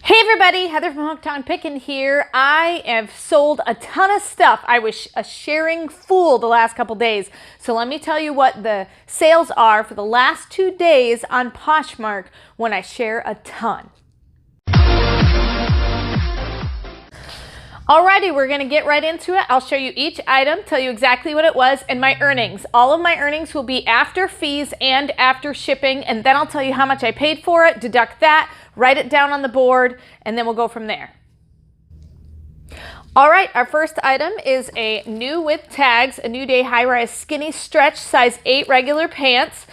Hey everybody, Heather from Hometown Pickin here. I have sold a ton of stuff. I was a sharing fool the last couple days. So let me tell you what the sales are for the last 2 days on Poshmark when I share a ton. Alrighty, we're gonna get right into it. I'll show you each item, tell you exactly what it was, and my earnings. All of my earnings will be after fees and after shipping, and then I'll tell you how much I paid for it, deduct that, write it down on the board, and then we'll go from there. All right, our first item is a new with tags, a New Day high-rise skinny stretch size 8 regular pants.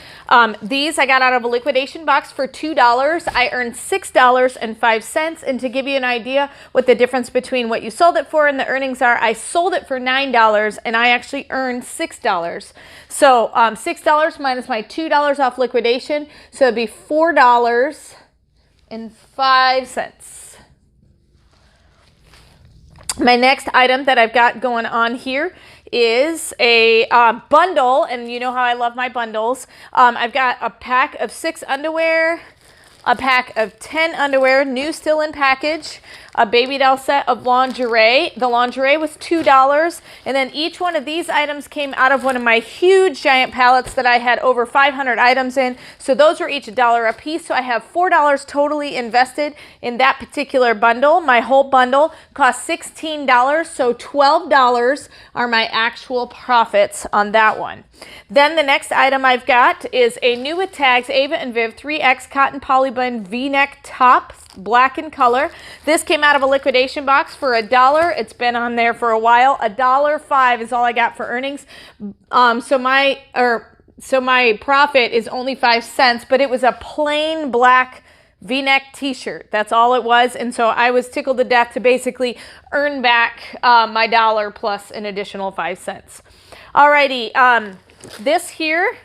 These I got out of a liquidation box for $2. I earned $6.05. And to give you an idea what the difference between what you sold it for and the earnings are, I sold it for $9 and I actually earned $6. So $6 minus my $2 off liquidation, so it'd be $4.05. My next item that I've got going on here is a bundle, and you know how I love my bundles. I've got a pack of 6 underwear, a pack of 10 underwear, new still in package, a baby doll set of lingerie. The lingerie was $2, and then each one of these items came out of one of my huge giant pallets that I had over 500 items in. So those were each $1 a piece. So I have $4 totally invested in that particular bundle. My whole bundle cost $16, so $12 are my actual profits on that one. Then the next item I've got is a new with tags Ava and Viv 3X cotton polyblend V-neck top, black in color. This came out of a liquidation box for $1. It's been on there for a while. $1.05 is all I got for earnings. So my profit is only 5 cents, but it was a plain black V-neck t-shirt. That's all it was. And so I was tickled to death to basically earn back my $1 plus an additional 5 cents. Alrighty, this here,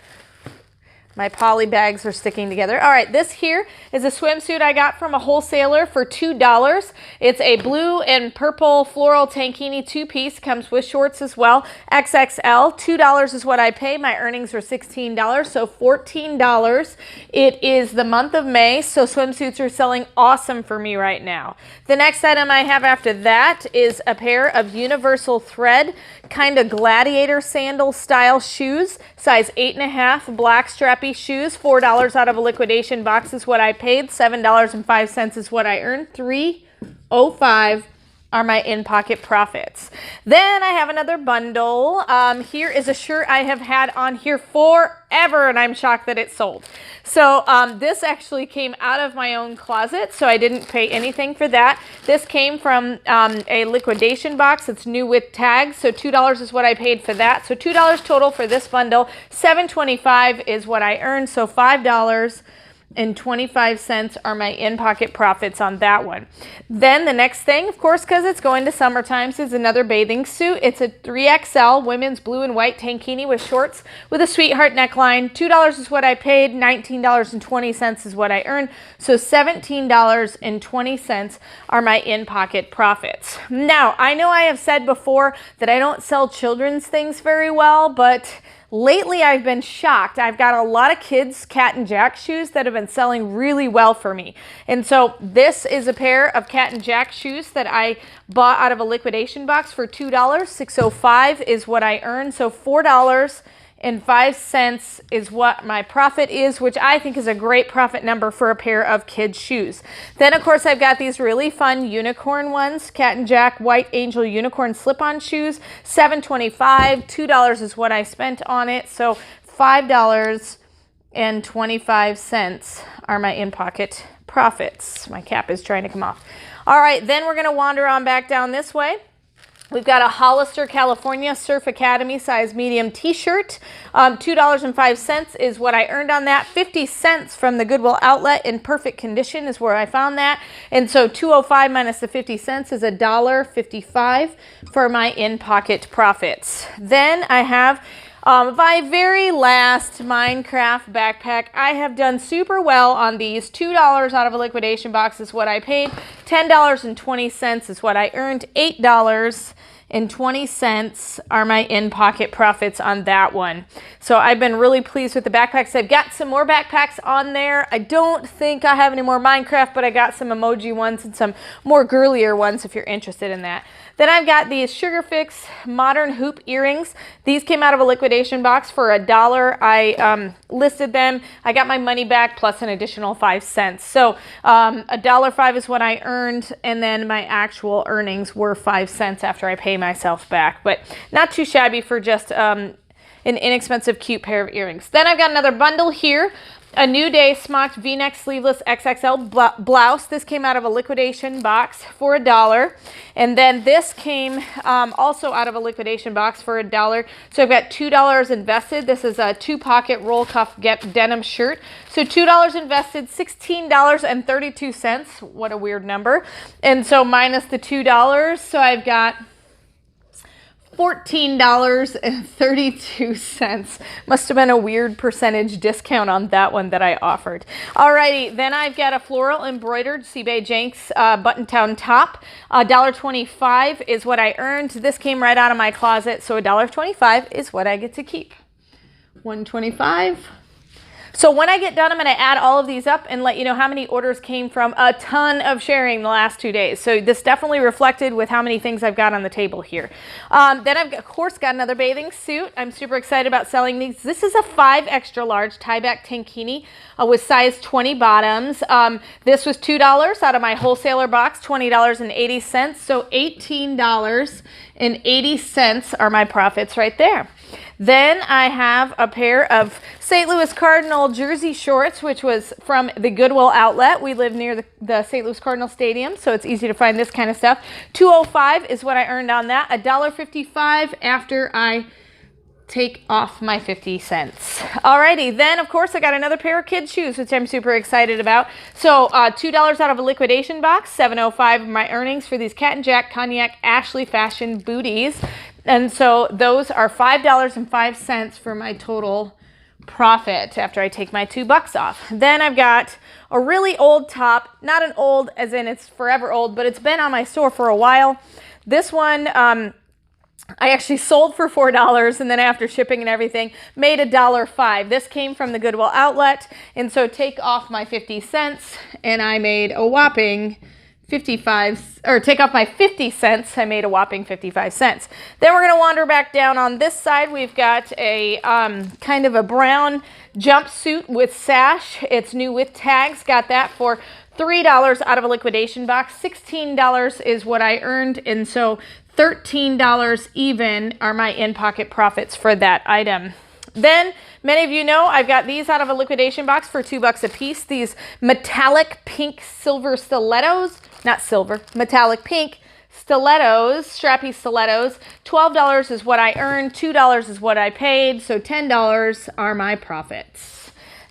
my poly bags are sticking together. All right, this here is a swimsuit I got from a wholesaler for $2. It's a blue and purple floral tankini 2-piece, comes with shorts as well, XXL. $2 is what I pay. My earnings were $16, so $14. It is the month of May, so swimsuits are selling awesome for me right now. The next item I have after that is a pair of universal thread, kind of gladiator sandal style shoes, size 8.5, black strappy shoes. $4 out of a liquidation box is what I paid. $7.05 is what I earned. $3.05 are my in-pocket profits. Then I have another bundle. Here is a shirt I have had on here forever, and I'm shocked that it sold. So this actually came out of my own closet, so I didn't pay anything for that. This came from a liquidation box. It's new with tags, so $2 is what I paid for that. So $2 total for this bundle. $7.25 is what I earned, so $5.25 are my in-pocket profits on that one. Then the next thing, of course, because it's going to summertime, is another bathing suit. It's a 3XL women's blue and white tankini with shorts with a sweetheart neckline. $2 is what I paid. $19.20 is what I earned. So $17.20 are my in-pocket profits. Now, I know I have said before that I don't sell children's things very well, but lately, I've been shocked. I've got a lot of kids' Cat and Jack shoes that have been selling really well for me. And so this is a pair of Cat and Jack shoes that I bought out of a liquidation box for $2. $6.05 is what I earned. So $4.05 is what my profit is, which I think is a great profit number for a pair of kids' shoes. Then, of course, I've got these really fun unicorn ones, Cat and Jack White Angel Unicorn slip-on shoes, $7.25. $2 is what I spent on it, so $5.25 are my in-pocket profits. My cap is trying to come off. All right, then we're going to wander on back down this way. We've got a Hollister, California Surf Academy size medium t-shirt. $2.05 is what I earned on that. 50 cents from the Goodwill outlet in perfect condition is where I found that. And so $2.05 minus the 50 cents is $1.55 for my in-pocket profits. Then I have my very last Minecraft backpack. I have done super well on these. $2 out of a liquidation box is what I paid. $10.20 is what I earned. $8 $2.20 are my in-pocket profits on that one. So I've been really pleased with the backpacks. I've got some more backpacks on there. I don't think I have any more Minecraft, but I got some emoji ones and some more girlier ones if you're interested in that. Then I've got these Sugar Fix modern hoop earrings. These came out of a liquidation box for $1. I listed them. I got my money back plus an additional 5 cents. So $1.05 is what I earned, and then my actual earnings were 5 cents after I pay myself back. But not too shabby for just an inexpensive, cute pair of earrings. Then I've got another bundle here. A New Day smocked V-neck sleeveless XXL blouse. This came out of a liquidation box for $1. And then this came also out of a liquidation box for $1. So I've got $2 invested. This is a 2-pocket roll cuff denim shirt. So $2 invested, $16.32. What a weird number. And so minus the $2, so I've got $14.32. Must have been a weird percentage discount on that one that I offered. Alrighty, then I've got a floral embroidered CB Jenks button-down top. $1.25 is what I earned. This came right out of my closet, so $1.25 is what I get to keep. $1.25. So when I get done, I'm going to add all of these up and let you know how many orders came from a ton of sharing the last 2 days. So this definitely reflected with how many things I've got on the table here. Then I've, of course, got another bathing suit. I'm super excited about selling these. This is a 5 extra large tie-back tankini with size 20 bottoms. This was $2 out of my wholesaler box, $20.80. So $18.80 are my profits right there. Then I have a pair of St. Louis Cardinal jersey shorts, which was from the Goodwill outlet. We live near the St. Louis Cardinal Stadium, so it's easy to find this kind of stuff. $2.05 is what I earned on that. $1.55 after I take off my 50 cents. Alrighty, then of course I got another pair of kids shoes, which I'm super excited about. So $2 out of a liquidation box, $7.05 of my earnings for these Cat and Jack Cognac Ashley Fashion booties. And so those are $5.05 for my total profit after I take my $2 off. Then I've got a really old top, not an old as in it's forever old, but it's been on my store for a while. This one, I actually sold for $4, and then after shipping and everything, made $1.05. This came from the Goodwill outlet, and so take off my 50 cents, and I made a whopping 55, or take off my 50 cents, I made a whopping 55 cents. Then we're going to wander back down on this side. We've got a kind of a brown jumpsuit with sash. It's new with tags. Got that for $3 out of a liquidation box. $16 is what I earned, and so $13 even are my in-pocket profits for that item. Then, many of you know, I've got these out of a liquidation box for $2 a piece. These metallic pink silver stilettos, not silver, metallic pink stilettos, strappy stilettos. $12 is what I earned, $2 is what I paid, so $10 are my profits.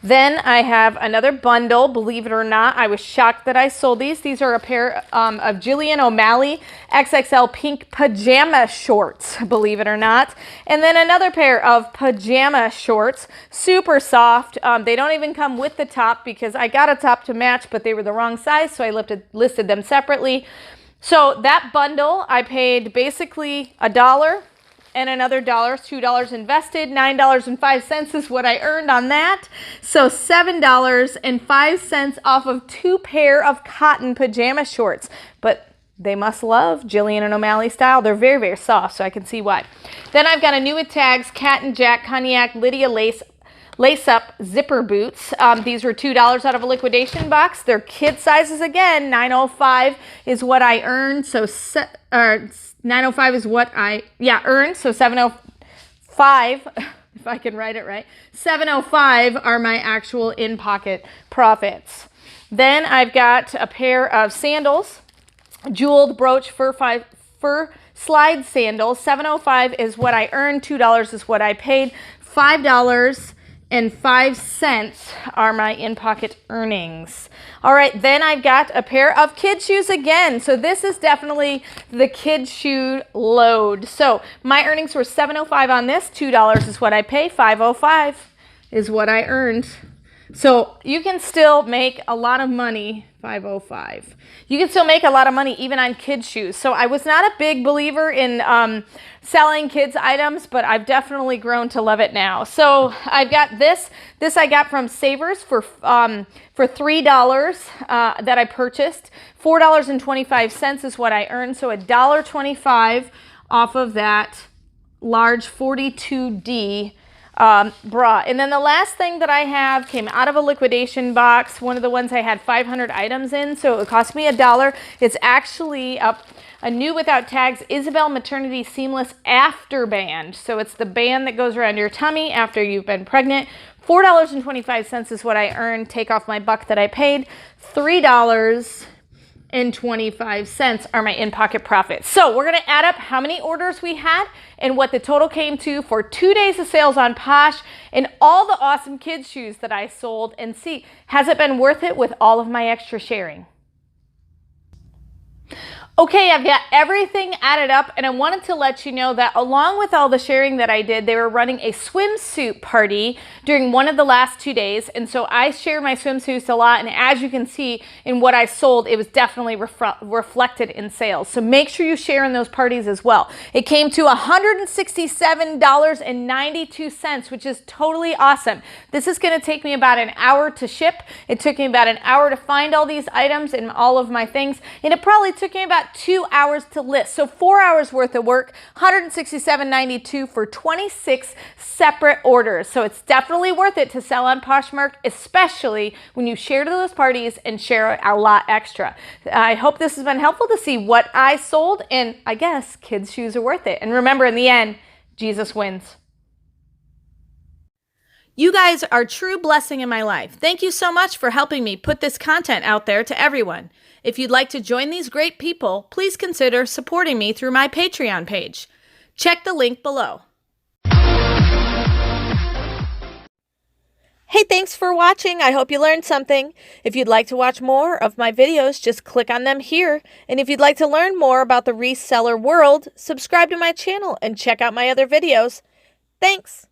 Then I have another bundle. Believe it or not, I was shocked that I sold these. These are a pair of Jillian O'Malley XXL pink pajama shorts, believe it or not. And then another pair of pajama shorts, super soft. They don't even come with the top because I got a top to match, but they were the wrong size, so I listed them separately. So that bundle, I paid basically $1 and another $1, $2 invested, $9.05 is what I earned on that. So $7.05 off of 2 pair of cotton pajama shorts. But they must love Jillian and O'Malley style. They're very, very soft, so I can see why. Then I've got a new with tags, Cat and Jack Cognac Lydia lace-up zipper boots. These were $2 out of a liquidation box. They're kid sizes again. $9.05 is what I earned. So $9.05 is what I earned. So $7.05, if I can write it right. $7.05 are my actual in-pocket profits. Then I've got a pair of sandals, jeweled brooch fur slide sandals. $7.05 is what I earned. $2 is what I paid. $5.05 are my in-pocket earnings. All right, then I've got a pair of kid shoes again. So this is definitely the kid shoe load. So my earnings were $7.05 on this. $2 is what I pay. $5.05 is what I earned. So you can still make a lot of money, 505. You can still make a lot of money even on kids' shoes. So I was not a big believer in selling kids' items, but I've definitely grown to love it now. So I've got this. This I got from Savers for $3 that I purchased. $4.25 is what I earned. So $1.25 off of that large 42D bra. And then the last thing that I have came out of a liquidation box, one of the ones I had 500 items in, so it cost me $1. It's actually a new without tags Isabel Maternity Seamless After Band. So it's the band that goes around your tummy after you've been pregnant. $4.25 is what I earned. Take off my buck that I paid. $3.25 are my in-pocket profits. So we're going to add up how many orders we had and what the total came to for 2 days of sales on Posh and all the awesome kids shoes that I sold, and see, has it been worth it with all of my extra sharing? Okay, I've got everything added up, and I wanted to let you know that along with all the sharing that I did, they were running a swimsuit party during one of the last 2 days, and so I shared my swimsuits a lot, and as you can see in what I sold, it was definitely reflected in sales. So make sure you share in those parties as well. It came to $167.92, which is totally awesome. This is going to take me about an hour to ship. It took me about an hour to find all these items and all of my things, and it probably took me about 2 hours to list. So 4 hours worth of work, $167.92 for 26 separate orders. So it's definitely worth it to sell on Poshmark, especially when you share to those parties and share a lot extra. I hope this has been helpful to see what I sold, and I guess kids' shoes are worth it. And remember, in the end, Jesus wins. You guys are a true blessing in my life. Thank you so much for helping me put this content out there to everyone. If you'd like to join these great people, please consider supporting me through my Patreon page. Check the link below. Hey, thanks for watching. I hope you learned something. If you'd like to watch more of my videos, just click on them here. And if you'd like to learn more about the reseller world, subscribe to my channel and check out my other videos. Thanks.